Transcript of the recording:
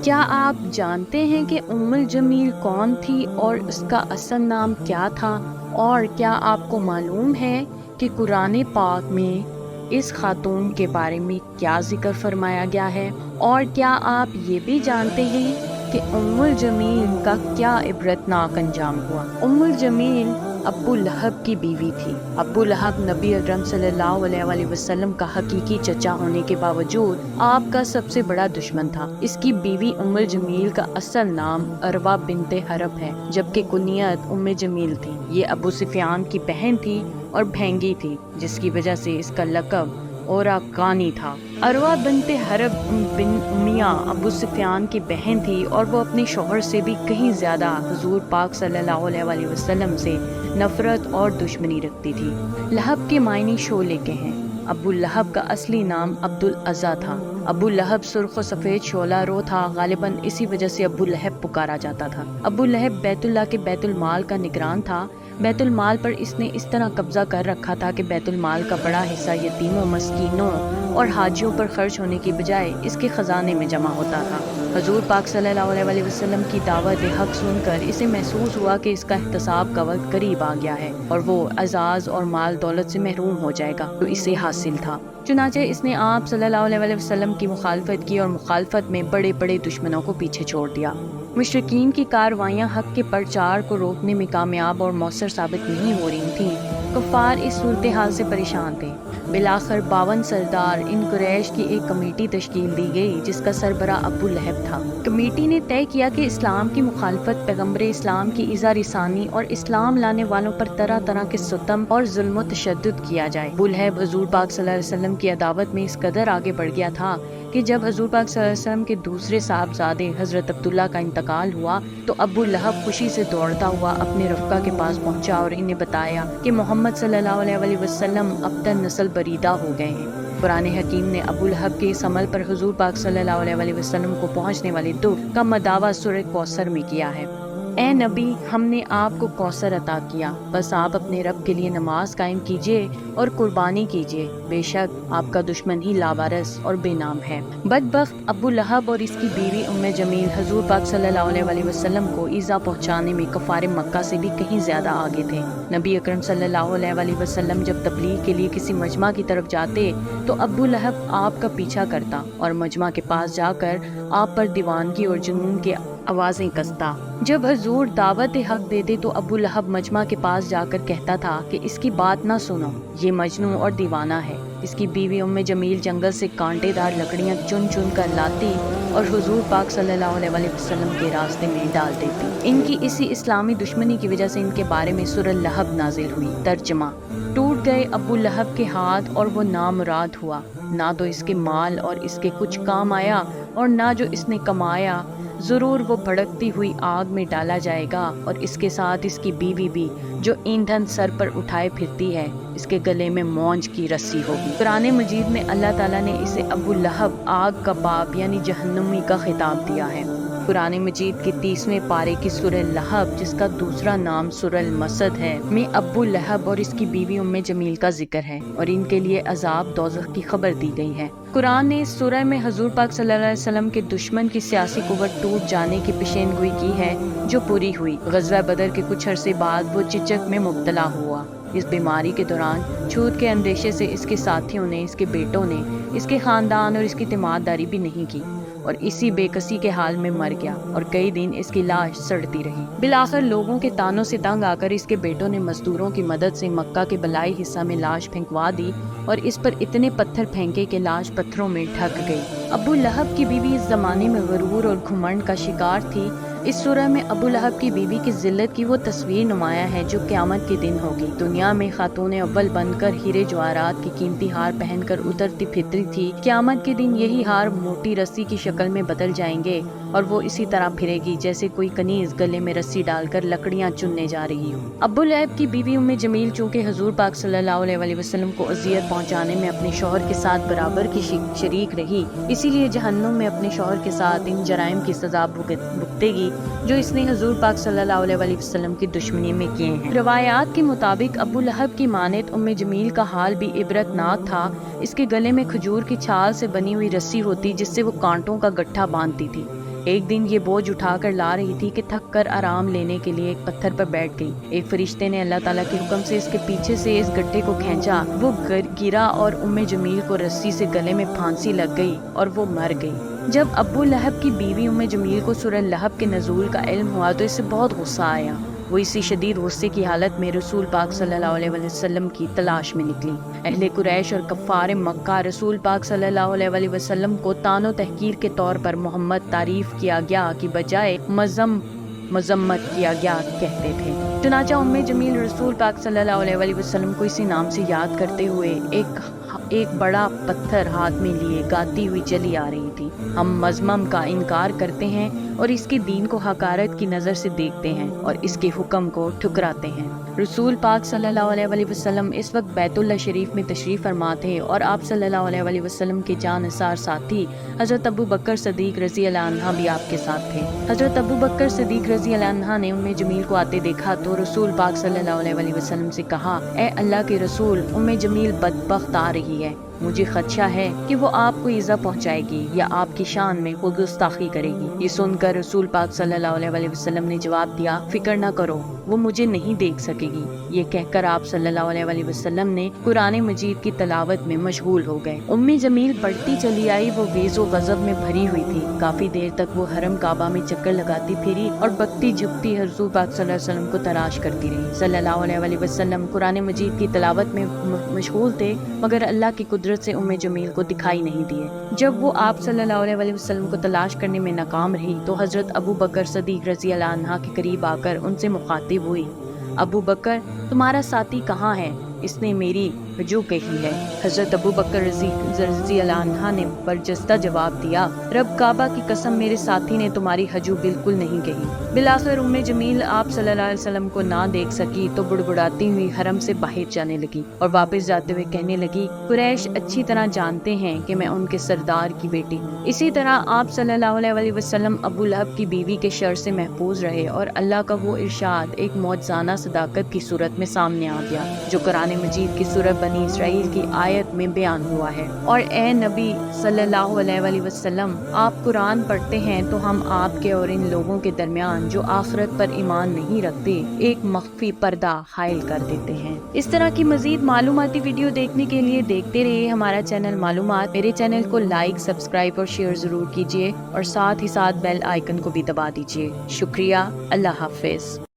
کیا آپ جانتے ہیں کہ ام الجمیل کون تھی اور اس کا اصل نام کیا تھا؟ اور کیا آپ کو معلوم ہے کہ قرآن پاک میں اس خاتون کے بارے میں کیا ذکر فرمایا گیا ہے؟ اور کیا آپ یہ بھی جانتے ہیں کہ ام الجمیل کا کیا عبرتناک انجام ہوا؟ ام الجمیل ابو لہب کی بیوی تھی۔ ابو لہب نبی اکرم صلی اللہ علیہ وآلہ وسلم کا حقیقی چچا ہونے کے باوجود آپ کا سب سے بڑا دشمن تھا۔ اس کی بیوی ام الجمیل کا اصل نام عروہ بنت حرب ہے، جبکہ کنیت ام جمیل تھی۔ یہ ابو سفیان کی بہن تھی اور بھینگی تھی، جس کی وجہ سے اس کا لقب اوراقانی تھا۔ عروہ بنت حرب بن امیہ ابو سفیان کی بہن تھی اور وہ اپنے شوہر سے بھی کہیں زیادہ حضور پاک صلی اللہ علیہ وآلہ وسلم سے نفرت اور دشمنی رکھتی تھی۔ لہب کے معنی شعلے کے ہیں۔ ابو لہب کا اصلی نام عبد العزیٰ تھا۔ ابو لہب سرخ و سفید شعلہ رو تھا، غالباً اسی وجہ سے ابو لہب پکارا جاتا تھا۔ ابو لہب بیت اللہ کے بیت المال کا نگران تھا۔ بیت المال پر اس نے اس طرح قبضہ کر رکھا تھا کہ بیت المال کا بڑا حصہ یتیموں، مسکینوں اور حاجیوں پر خرچ ہونے کی بجائے اس کے خزانے میں جمع ہوتا تھا۔ حضور پاک صلی اللہ علیہ وآلہ وسلم کی دعوت حق سن کر اسے محسوس ہوا کہ اس کا احتساب کا وقت قریب آ گیا ہے اور وہ اعزاز اور مال دولت سے محروم ہو جائے گا جو اسے حاصل تھا۔ چنانچہ اس نے آپ صلی اللہ علیہ وآلہ وسلم کی مخالفت کی اور مخالفت میں بڑے بڑے دشمنوں کو پیچھے چھوڑ دیا۔ مشرکین کی کاروائیاں حق کے پرچار کو روکنے میں کامیاب اور مؤثر ثابت نہیں ہو رہی تھیں۔ کفار اس صورتحال سے پریشان تھے۔ بالآخر 52 سردار ان قریش کی ایک کمیٹی تشکیل دی گئی جس کا سربراہ ابو لہب تھا۔ کمیٹی نے طے کیا کہ اسلام کی مخالفت، پیغمبر اسلام کی ایذا رسانی اور اسلام لانے والوں پر طرح طرح کے ستم اور ظلم و تشدد کیا جائے۔ ابو لہب حضور پاک صلی اللہ علیہ وسلم کی عداوت میں اس قدر آگے بڑھ گیا تھا کہ جب حضور پاک صلی اللہ علیہ وسلم کے دوسرے صاحبزادے حضرت عبداللہ کا انتقال ہوا تو ابو لہب خوشی سے دوڑتا ہوا اپنے رفقا کے پاس پہنچا اور انہیں بتایا کہ محمد صلی اللہ علیہ وآلہ وسلم ابتر نسل بریدہ ہو گئے ہیں۔ قرآن حکیم نے ابو لہب کے اس عمل پر حضور پاک صلی اللہ علیہ وآلہ وسلم کو پہنچنے والے دکھ کا مداوع سورہ کوثر میں کیا ہے۔ اے نبی، ہم نے آپ کو کوثر عطا کیا، بس آپ اپنے رب کے لیے نماز قائم کیجئے اور قربانی کیجئے، بے شک آپ کا دشمن ہی لاوارث اور بے نام ہے۔ بدبخت ابو لہب اور اس کی بیوی ام جمیل حضور پاک صلی اللہ علیہ وآلہ وسلم کو ایذا پہنچانے میں کفار مکہ سے بھی کہیں زیادہ آگے تھے۔ نبی اکرم صلی اللہ علیہ وآلہ وسلم جب تبلیغ کے لیے کسی مجمع کی طرف جاتے تو ابو لہب آپ کا پیچھا کرتا اور مجمع کے پاس جا کر آپ پر دیوانگی اور جنون کے آوازیں کستا۔ جب حضور دعوت حق دیتے تو ابو لہب مجمع کے پاس جا کر کہتا تھا کہ اس کی بات نہ سنو، یہ مجنون اور دیوانہ ہے۔ اس کی بیوی ام جمیل جنگل سے کانٹے دار لکڑیاں چن چن کر لاتی اور حضور پاک صلی اللہ علیہ وآلہ وسلم کے راستے میں ڈال دیتی۔ ان کی اسی اسلامی دشمنی کی وجہ سے ان کے بارے میں سورہ لہب نازل ہوئی۔ ترجمہ: ٹوٹ گئے ابو لہب کے ہاتھ اور وہ نامراد ہوا، نہ تو اس کے مال اور اس کے کچھ کام آیا اور نہ جو اس نے کمایا، ضرور وہ بھڑکتی ہوئی آگ میں ڈالا جائے گا اور اس کے ساتھ اس کی بیوی بھی جو ایندھن سر پر اٹھائے پھرتی ہے، اس کے گلے میں مونج کی رسی ہوگی۔ قرآن مجید میں اللہ تعالیٰ نے اسے ابو لہب آگ کا باپ یعنی جہنمی کا خطاب دیا ہے۔ قرآن مجید کے 30ویں پارے کی سورہ لہب، جس کا دوسرا نام سورہ المسد ہے، میں ابو لہب اور اس کی بیوی ام جمیل کا ذکر ہے اور ان کے لیے عذاب دوزخ کی خبر دی گئی ہے۔ قرآن نے اس سورہ میں حضور پاک صلی اللہ علیہ وسلم کے دشمن کی سیاسی قوت ٹوٹ جانے کی پیشین گوئی کی ہے جو پوری ہوئی۔ غزوہ بدر کے کچھ عرصے بعد وہ چچک میں مبتلا ہوا۔ اس بیماری کے دوران چھوت کے اندیشے سے اس کے ساتھیوں نے، اس کے بیٹوں نے، اس کے خاندان اور اس کی تیمارداری بھی نہیں کی اور اسی بے کسی کے حال میں مر گیا اور کئی دن اس کی لاش سڑتی رہی۔ بالآخر لوگوں کے طعنوں سے تنگ آ کر اس کے بیٹوں نے مزدوروں کی مدد سے مکہ کے بلائی حصہ میں لاش پھینکوا دی اور اس پر اتنے پتھر پھینکے کہ لاش پتھروں میں ڈھک گئی۔ ابو لہب کی بیوی اس زمانے میں غرور اور گھمنڈ کا شکار تھی۔ اس سورہ میں ابو لہب کی بیوی کی ذلت کی وہ تصویر نمایاں ہے جو قیامت کے دن ہوگی۔ دنیا میں خاتون اول بن کر ہیرے جواہرات کی قیمتی ہار پہن کر اترتی پھرتی تھی، قیامت کے دن یہی ہار موٹی رسی کی شکل میں بدل جائیں گے اور وہ اسی طرح پھرے گی جیسے کوئی کنیز گلے میں رسی ڈال کر لکڑیاں چننے جا رہی ہو۔ ابو لہب کی بیوی ام جمیل چونکہ حضور پاک صلی اللہ علیہ وآلہ وسلم کو اذیت پہنچانے میں اپنے شوہر کے ساتھ برابر کی شریک رہی، اسی لیے جہنم میں اپنے شوہر کے ساتھ ان جرائم کی سزا بھگتے گی جو اس نے حضور پاک صلی اللہ علیہ وآلہ وسلم کی دشمنی میں کیے ہیں۔ روایات کے مطابق ابو لہب کی مانند ام جمیل کا حال بھی عبرتناک تھا۔ اس کے گلے میں کھجور کی چھال سے بنی ہوئی رسی ہوتی جس سے وہ کانٹوں کا گٹھا باندھتی تھی۔ ایک دن یہ بوجھ اٹھا کر لا رہی تھی کہ تھک کر آرام لینے کے لیے ایک پتھر پر بیٹھ گئی۔ ایک فرشتے نے اللہ تعالیٰ کے حکم سے اس کے پیچھے سے اس گڈھے کو کھینچا، وہ گرا اور جمیل کو رسی سے گلے میں پھانسی لگ گئی اور وہ مر گئی۔ جب ابو لہب کی بیوی جمیل کو سورہ لہب کے نزول کا علم ہوا تو اسے بہت غصہ آیا۔ وہ اسی شدید غصے کی حالت میں رسول پاک صلی اللہ علیہ وسلم کی تلاش میں نکلی۔ اہل قریش اور کفار مکہ رسول پاک صلی اللہ علیہ وسلم کو طعن و تحقیر کے طور پر محمد تعریف کیا گیا کی بجائے مذمت کیا گیا کہتے تھے۔ چنانچہ جمیل رسول پاک صلی اللہ علیہ وسلم کو اسی نام سے یاد کرتے ہوئے ایک بڑا پتھر ہاتھ میں لیے گاتی ہوئی چلی آ رہی تھی۔ ہم مذمم کا انکار کرتے ہیں اور اس کے دین کو حقارت کی نظر سے دیکھتے ہیں اور اس کے حکم کو ٹھکراتے ہیں۔ رسول پاک صلی اللہ علیہ وسلم اس وقت بیت اللہ شریف میں تشریف فرما تھے اور آپ صلی اللہ علیہ وسلم کے جانثار ساتھی حضرت ابو بکر صدیق رضی اللہ عنہ بھی آپ کے ساتھ تھے۔ حضرت ابو بکر صدیق رضی اللہ عنہ نے جمیل کو آتے دیکھا تو رسول پاک صلی اللہ علیہ وسلم سے کہا، اے اللہ کے رسول، جمیل بدبخت آ رہی ہے، مجھے خدشہ ہے کہ وہ آپ کو ایذا پہنچائے گی یا آپ کی شان میں خود گستاخی کرے گی۔ یہ سن کر رسول پاک صلی اللہ علیہ وسلم نے جواب دیا، فکر نہ کرو، وہ مجھے نہیں دیکھ سکے گی۔ یہ کہہ کر آپ صلی اللہ علیہ وسلم نے قرآن مجید کی تلاوت میں مشغول ہو گئے۔ جمیل بڑھتی چلی آئی، وہ ویز و غضب میں بھری ہوئی تھی۔ کافی دیر تک وہ حرم کعبہ میں چکر لگاتی پھری اور بکتی جھکتی رسول پاک صلی اللہ علیہ وسلم کو تلاش کرتی رہی۔ صلی اللہ علیہ وسلم قرآن مجید کی تلاوت میں مشغول تھے مگر اللہ کی قدرت سے جمیل کو دکھائی نہیں دیے۔ جب وہ آپ صلی اللہ علیہ وسلم کو تلاش کرنے میں ناکام رہی تو حضرت ابو بکر صدیق رضی اللہ عنہ کے قریب آ کر ان سے مخاطب ہوئی، ابو بکر، تمہارا ساتھی کہاں ہے؟ اس نے میری ہجو کہی ہے۔ حضرت ابو بکر رضی اللہ عنہ نے برجستہ جواب دیا، رب کعبہ کی قسم، میرے ساتھی نے تمہاری ہجو بالکل نہیں کہی۔ بالآخر جمیل آپ صلی اللہ علیہ وسلم کو نہ دیکھ سکی تو بڑبڑاتی ہوئی حرم سے باہر جانے لگی اور واپس جاتے ہوئے کہنے لگی، قریش اچھی طرح جانتے ہیں کہ میں ان کے سردار کی بیٹی ہوں۔ اسی طرح آپ صلی اللہ علیہ وسلم ابو لہب کی بیوی کے شر سے محفوظ رہے اور اللہ کا وہ ارشاد ایک معجزانہ صداقت کی صورت میں سامنے آ گیا جو قرآن مجید کی سورہ بنی اسرائیل کی آیت میں بیان ہوا ہے۔ اور اے نبی صلی اللہ علیہ وسلم، آپ قرآن پڑھتے ہیں تو ہم آپ کے اور ان لوگوں کے درمیان جو آخرت پر ایمان نہیں رکھتے ایک مخفی پردہ حائل کر دیتے ہیں۔ اس طرح کی مزید معلوماتی ویڈیو دیکھنے کے لیے دیکھتے رہیے ہمارا چینل معلومات۔ میرے چینل کو لائک، سبسکرائب اور شیئر ضرور کیجیے اور ساتھ ہی ساتھ بیل آئیکن کو بھی دبا دیجیے۔ شکریہ، اللہ حافظ۔